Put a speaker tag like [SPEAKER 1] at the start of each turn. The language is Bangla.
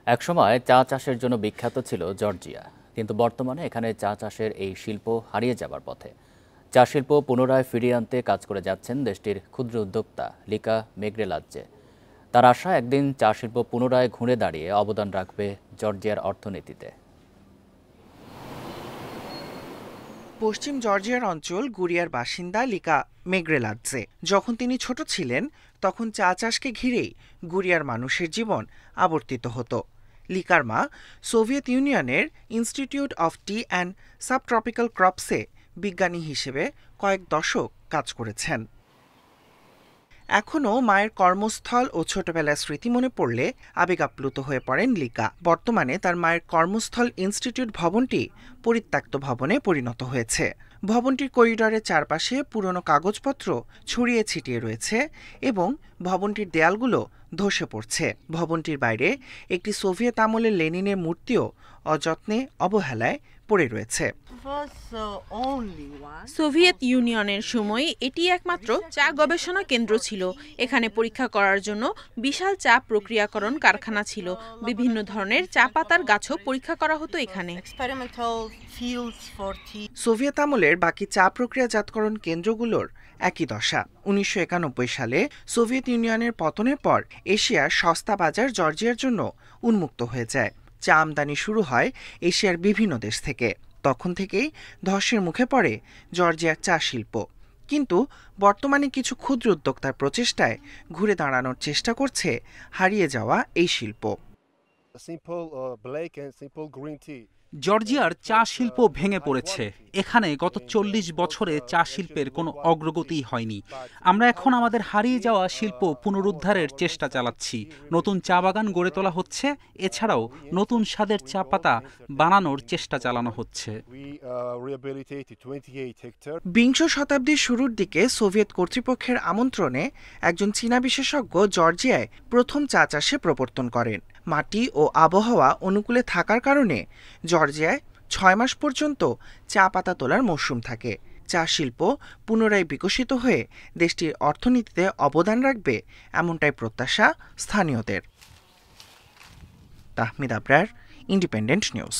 [SPEAKER 1] একসময় চা চাষের জন্য বিখ্যাত ছিল জর্জিয়া, কিন্তু বর্তমানে এখানে চা চাষের এই শিল্প হারিয়ে যাবার পথে। চা শিল্প পুনরায় ফিরিয়ে আনতে কাজ করে যাচ্ছেন দেশটির ক্ষুদ্র উদ্যোক্তা লিকা মেগ্রেলাজ্জে। তার আশা একদিন চা শিল্প পুনরায় ঘুরে দাঁড়িয়ে অবদান রাখবে জর্জিয়ার অর্থনীতিতে।
[SPEAKER 2] পশ্চিম জর্জিয়ার অঞ্চল গুরিয়ার বাসিন্দা লিকা মেগ্রেলাজ্জে। যখন তিনি ছোট ছিলেন তখন চা চাষকে ঘিরেই গুরিয়ার মানুষের জীবন আবর্তিত হতো। লিকার মা সোভিয়েত ইউনিয়নের institute of tea and subtropical ক্রপসে বিজ্ঞানী হিসেবে কয়েক দশক কাজ করেছেন। এখনও মায়ের কর্মস্থল ও ছোটবেলার স্মৃতি মনে পড়লে আবেগ আপ্লুত হয়ে পড়েন লিকা। বর্তমানে তার মায়ের কর্মস্থল ইনস্টিটিউট ভবনটি পরিত্যক্ত ভবনে পরিণত হয়েছে। ভবনটির করিডরের চারপাশে পুরনো কাগজপত্র ছড়িয়ে ছিটিয়ে রয়েছে এবং ভবনটির দেয়ালগুলো ধসে পড়ছে। ভবনটির বাইরে একটি সোভিয়েত আমলের লেনিনের মূর্তিও অযত্নে অবহেলায় পড়ে রয়েছে।
[SPEAKER 3] সোভিয়েত ইউনিয়নের সময় এটি একমাত্র চা গবেষণা কেন্দ্র ছিল। এখানে পরীক্ষা করার জন্য বিশাল চা প্রক্রিয়াকরণ কারখানা ছিল। বিভিন্ন ধরনের চা পাতার গাছও পরীক্ষা করা হতো এখানে।
[SPEAKER 2] সোভিয়েত আমলের বাকি চা প্রক্রিয়াজাতকরণ কেন্দ্রগুলোর একই দশা। 1991 সালে সোভিয়েত ইউনিয়নের পতনের পর এশিয়ার সস্তা বাজার জর্জিয়ার জন্য উন্মুক্ত হয়ে যায়। চা আমদানি শুরু হয় এশিয়ার বিভিন্ন দেশ থেকে। তখন থেকেই ধসের মুখে পড়ে জর্জিয়ার চা শিল্প। কিন্তু বর্তমানে কিছু ক্ষুদ্র উদ্যোক্তার প্রচেষ্টায় ঘুরে দাঁড়ানোর চেষ্টা করছে হারিয়ে যাওয়া এই শিল্প।
[SPEAKER 4] জর্জিয়ার চা শিল্প ভেঙে পড়েছে। এখানে গত 40 বছরে চা শিল্পের কোনো অগ্রগতি হয়নি। আমরা এখন আমাদের হারিয়ে যাওয়া শিল্প পুনরুদ্ধারের চেষ্টা চালাচ্ছি। নতুন চা বাগান গড়ে তোলা হচ্ছে, এছাড়াও নতুন স্বাদের চা পাতা বানানোর চেষ্টা চালানো হচ্ছে।
[SPEAKER 2] বিংশ শতাব্দীর শুরুর দিকে সোভিয়েত কর্তৃপক্ষের আমন্ত্রণে একজন চীনা বিশেষজ্ঞ জর্জিয়ায় প্রথম চা চাষে প্রবর্তন করেন। মাটি ও আবহাওয়া অনুকূলে থাকার কারণে জর্জিয়ায় 6 মাস পর্যন্ত চা পাতা তোলার মৌসুম থাকে। চা শিল্প পুনরায় বিকশিত হয়ে দেশটির অর্থনীতিতে অবদান রাখবে এমনটাই প্রত্যাশা স্থানীয়দের। Tahmid Abrar, independent news.